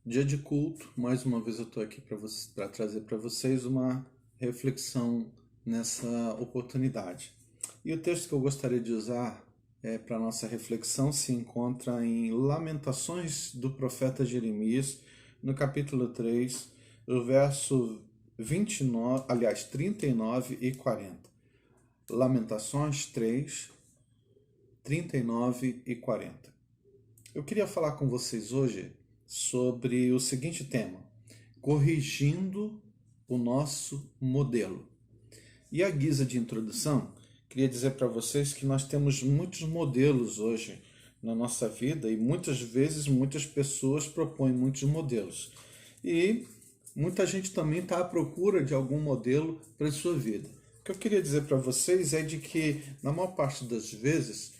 Dia de culto, mais uma vez eu estou aqui para trazer para vocês uma reflexão nessa oportunidade. E o texto que eu gostaria de usar para nossa reflexão se encontra em Lamentações do profeta Jeremias, no capítulo 3, o verso 29, aliás, 39 e 40. Lamentações 3, 39 e 40. Eu queria falar com vocês hoje sobre o seguinte tema: corrigindo o nosso modelo. E a guisa de introdução, queria dizer para vocês que nós temos muitos modelos hoje na nossa vida e muitas vezes muitas pessoas propõem muitos modelos. E muita gente também está à procura de algum modelo para a sua vida. O que eu queria dizer para vocês é de que, na maior parte das vezes,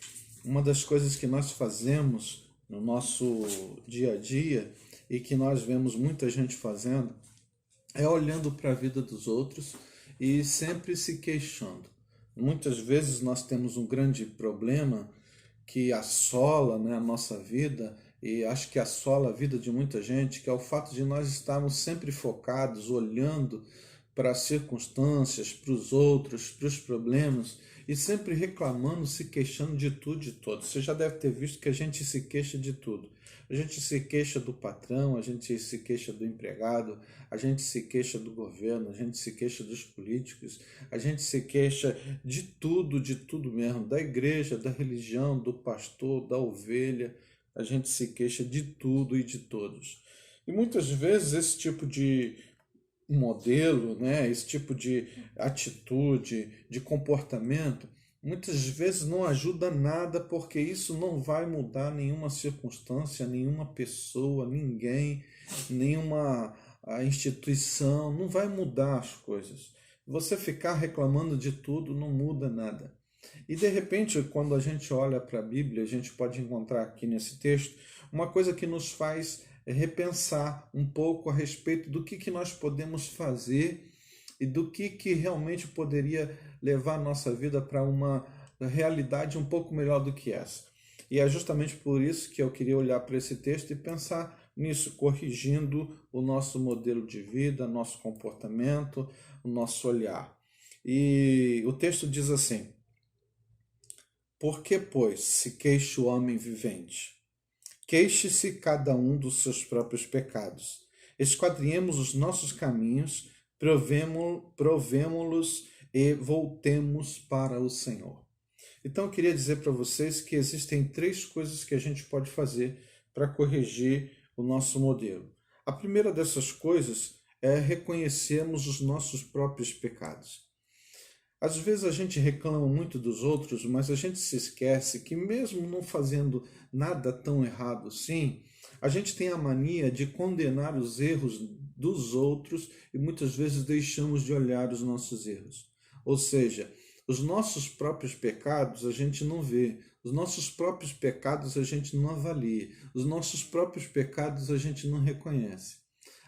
uma das coisas que nós fazemos no nosso dia a dia e que nós vemos muita gente fazendo é olhando para a vida dos outros e sempre se queixando. Muitas vezes nós temos um grande problema que assola, né, a nossa vida, e acho que assola a vida de muita gente, que é o fato de nós estarmos sempre focados, olhando para as circunstâncias, para os outros, para os problemas, e sempre reclamando, se queixando de tudo e de todos. Você já deve ter visto que a gente se queixa de tudo. A gente se queixa do patrão, a gente se queixa do empregado, a gente se queixa do governo, a gente se queixa dos políticos, a gente se queixa de tudo mesmo, da igreja, da religião, do pastor, da ovelha, a gente se queixa de tudo e de todos. E muitas vezes esse tipo de modelo, né, esse tipo de atitude, de comportamento, muitas vezes não ajuda nada, porque isso não vai mudar nenhuma circunstância, nenhuma pessoa, ninguém, nenhuma instituição, não vai mudar as coisas. Você ficar reclamando de tudo não muda nada. E de repente, quando a gente olha para a Bíblia, a gente pode encontrar aqui nesse texto uma coisa que nos faz repensar um pouco a respeito do que nós podemos fazer e do que realmente poderia levar a nossa vida para uma realidade um pouco melhor do que essa. E é justamente por isso que eu queria olhar para esse texto e pensar nisso, corrigindo o nosso modelo de vida, nosso comportamento, o nosso olhar. E o texto diz assim: por que, pois, se queixa o homem vivente? Queixe-se cada um dos seus próprios pecados. Esquadrinhemos os nossos caminhos, provemo-los e voltemos para o Senhor. Então eu queria dizer para vocês que existem três coisas que a gente pode fazer para corrigir o nosso modelo. A primeira dessas coisas é reconhecermos os nossos próprios pecados. Às vezes a gente reclama muito dos outros, mas a gente se esquece que mesmo não fazendo nada tão errado assim, a gente tem a mania de condenar os erros dos outros e muitas vezes deixamos de olhar os nossos erros. Ou seja, os nossos próprios pecados a gente não vê, os nossos próprios pecados a gente não avalia, os nossos próprios pecados a gente não reconhece.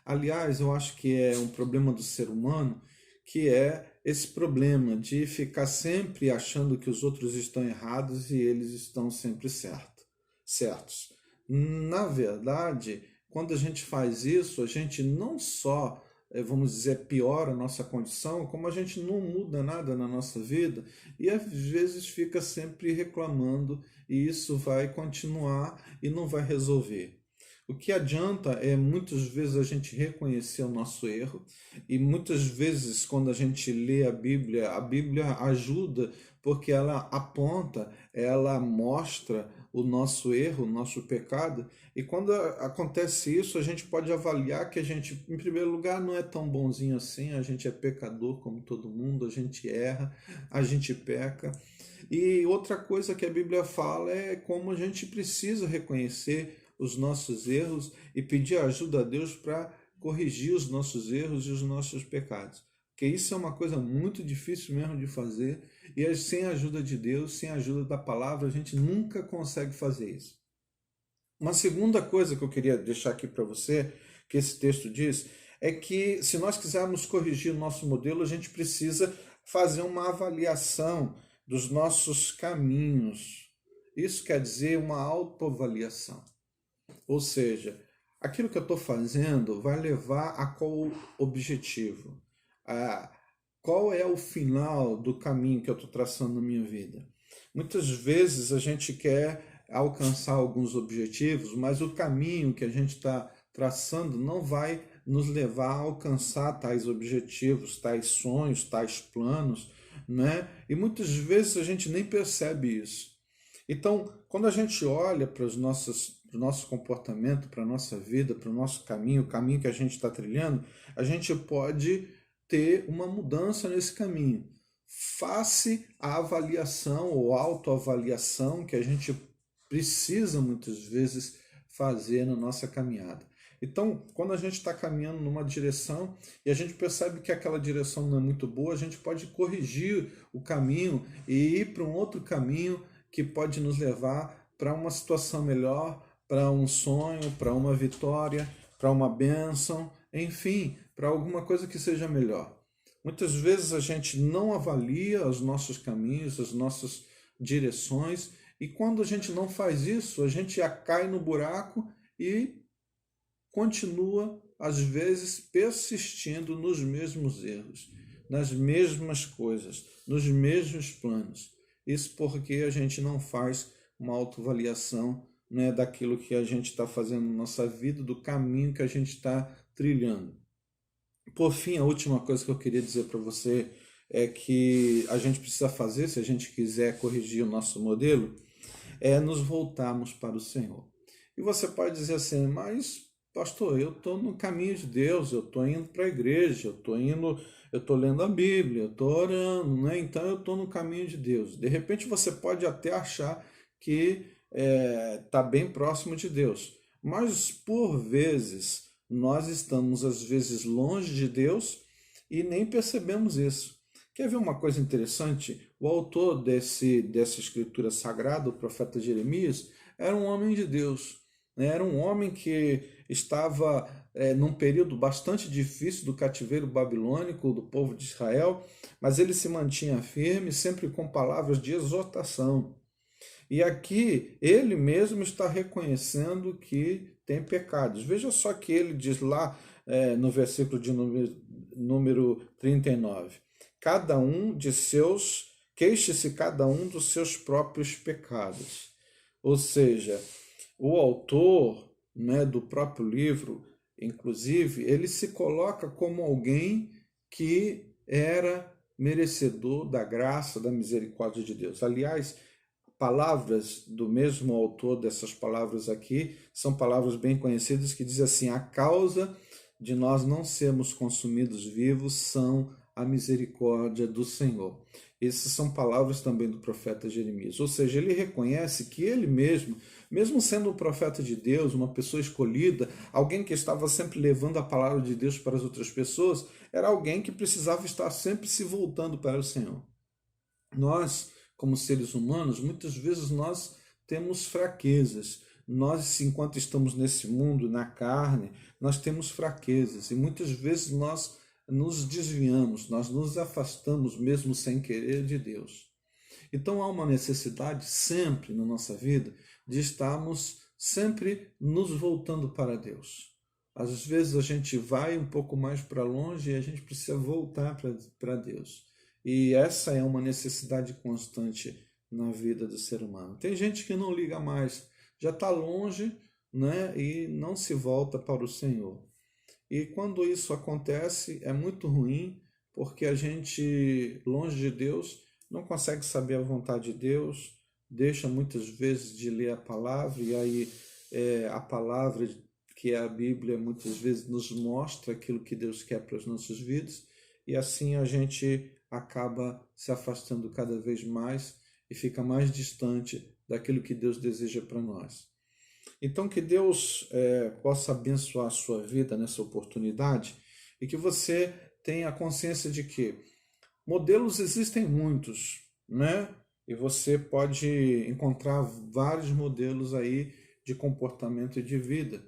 Aliás, eu acho que é um problema do ser humano, que é esse problema de ficar sempre achando que os outros estão errados e eles estão sempre certos. Na verdade, quando a gente faz isso, a gente não só, vamos dizer, piora a nossa condição, como a gente não muda nada na nossa vida e às vezes fica sempre reclamando e isso vai continuar e não vai resolver. O que adianta é muitas vezes a gente reconhecer o nosso erro e muitas vezes quando a gente lê a Bíblia ajuda porque ela aponta, ela mostra o nosso erro, o nosso pecado e quando acontece isso a gente pode avaliar que a gente, em primeiro lugar, não é tão bonzinho assim, a gente é pecador como todo mundo, a gente erra, a gente peca. E outra coisa que a Bíblia fala é como a gente precisa reconhecer os nossos erros e pedir ajuda a Deus para corrigir os nossos erros e os nossos pecados. Porque isso é uma coisa muito difícil mesmo de fazer e sem a ajuda de Deus, sem a ajuda da palavra, a gente nunca consegue fazer isso. Uma segunda coisa que eu queria deixar aqui para você, que esse texto diz, é que se nós quisermos corrigir o nosso modelo, a gente precisa fazer uma avaliação dos nossos caminhos. Isso quer dizer uma autoavaliação. Ou seja, aquilo que eu estou fazendo vai levar a qual objetivo? Qual é o final do caminho que eu estou traçando na minha vida? Muitas vezes a gente quer alcançar alguns objetivos, mas o caminho que a gente está traçando não vai nos levar a alcançar tais objetivos, tais sonhos, tais planos, né? E muitas vezes a gente nem percebe isso. Então, quando a gente olha para o nosso comportamento, para a nossa vida, para o nosso caminho, o caminho que a gente está trilhando, a gente pode ter uma mudança nesse caminho. Face à avaliação ou autoavaliação que a gente precisa muitas vezes fazer na nossa caminhada. Então, quando a gente está caminhando numa direção e a gente percebe que aquela direção não é muito boa, a gente pode corrigir o caminho e ir para um outro caminho que pode nos levar para uma situação melhor, para um sonho, para uma vitória, para uma bênção, enfim, para alguma coisa que seja melhor. Muitas vezes a gente não avalia os nossos caminhos, as nossas direções, e quando a gente não faz isso, a gente já cai no buraco e continua, às vezes, persistindo nos mesmos erros, nas mesmas coisas, nos mesmos planos. Isso porque a gente não faz uma autoavaliação, né, daquilo que a gente está fazendo na nossa vida, do caminho que a gente está trilhando. Por fim, a última coisa que eu queria dizer para você é que a gente precisa fazer, se a gente quiser corrigir o nosso modelo, é nos voltarmos para o Senhor. E você pode dizer assim, mas pastor, eu estou no caminho de Deus, eu estou indo para a igreja, eu estou lendo a Bíblia, eu estou orando, né? Então eu estou no caminho de Deus. De repente você pode até achar que está bem próximo de Deus, mas por vezes nós estamos às vezes longe de Deus e nem percebemos isso. Quer ver uma coisa interessante? O autor dessa escritura sagrada, o profeta Jeremias, era um homem de Deus, né? Era um homem que estava num período bastante difícil do cativeiro babilônico do povo de Israel, mas ele se mantinha firme, sempre com palavras de exortação. E aqui ele mesmo está reconhecendo que tem pecados. Veja só que ele diz lá no versículo de número 39. Cada um de seus, queixe-se cada um dos seus próprios pecados. Ou seja, o autor, né, do próprio livro, inclusive, ele se coloca como alguém que era merecedor da graça, da misericórdia de Deus. Aliás, palavras do mesmo autor dessas palavras aqui são palavras bem conhecidas que diz assim: a causa de nós não sermos consumidos vivos são a misericórdia do Senhor. Essas são palavras também do profeta Jeremias. Ou seja, ele reconhece que ele mesmo sendo um profeta de Deus, uma pessoa escolhida, alguém que estava sempre levando a palavra de Deus para as outras pessoas, era alguém que precisava estar sempre se voltando para o Senhor. Nós, como seres humanos, muitas vezes nós temos fraquezas. Nós, enquanto estamos nesse mundo, na carne, nós temos fraquezas e muitas vezes nós nos desviamos, nós nos afastamos mesmo sem querer de Deus. Então há uma necessidade sempre na nossa vida de estarmos sempre nos voltando para Deus. Às vezes a gente vai um pouco mais para longe e a gente precisa voltar para Deus. E essa é uma necessidade constante na vida do ser humano. Tem gente que não liga mais, já está longe, né, e não se volta para o Senhor. E quando isso acontece, é muito ruim, porque a gente, longe de Deus, não consegue saber a vontade de Deus, deixa muitas vezes de ler a palavra, e aí a palavra, que é a Bíblia, muitas vezes nos mostra aquilo que Deus quer para as nossas vidas, e assim a gente acaba se afastando cada vez mais e fica mais distante daquilo que Deus deseja para nós. Então, que Deus possa abençoar a sua vida nessa oportunidade e que você tenha a consciência de que modelos existem muitos, né? E você pode encontrar vários modelos aí de comportamento e de vida.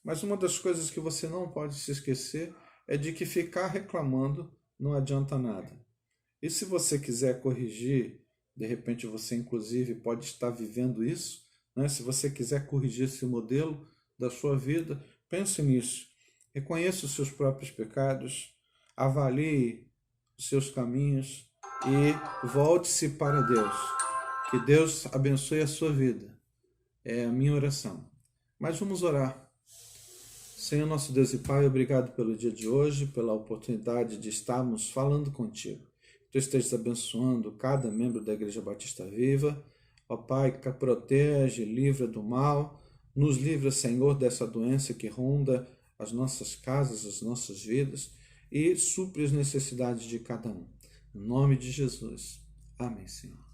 Mas uma das coisas que você não pode se esquecer é de que ficar reclamando não adianta nada. E se você quiser corrigir, de repente você inclusive pode estar vivendo isso, né? Se você quiser corrigir esse modelo da sua vida, Pense nisso. Reconheça os seus próprios pecados, avalie os seus caminhos e volte-se para Deus. Que Deus abençoe a sua vida. É a minha oração. Mas vamos orar. Senhor nosso Deus e Pai, obrigado pelo dia de hoje, pela oportunidade de estarmos falando contigo. Tu estejas abençoando cada membro da Igreja Batista Viva. Ó Pai, que protege, livra do mal, nos livra, Senhor, dessa doença que ronda as nossas casas, as nossas vidas e supre as necessidades de cada um. Em nome de Jesus. Amém, Senhor.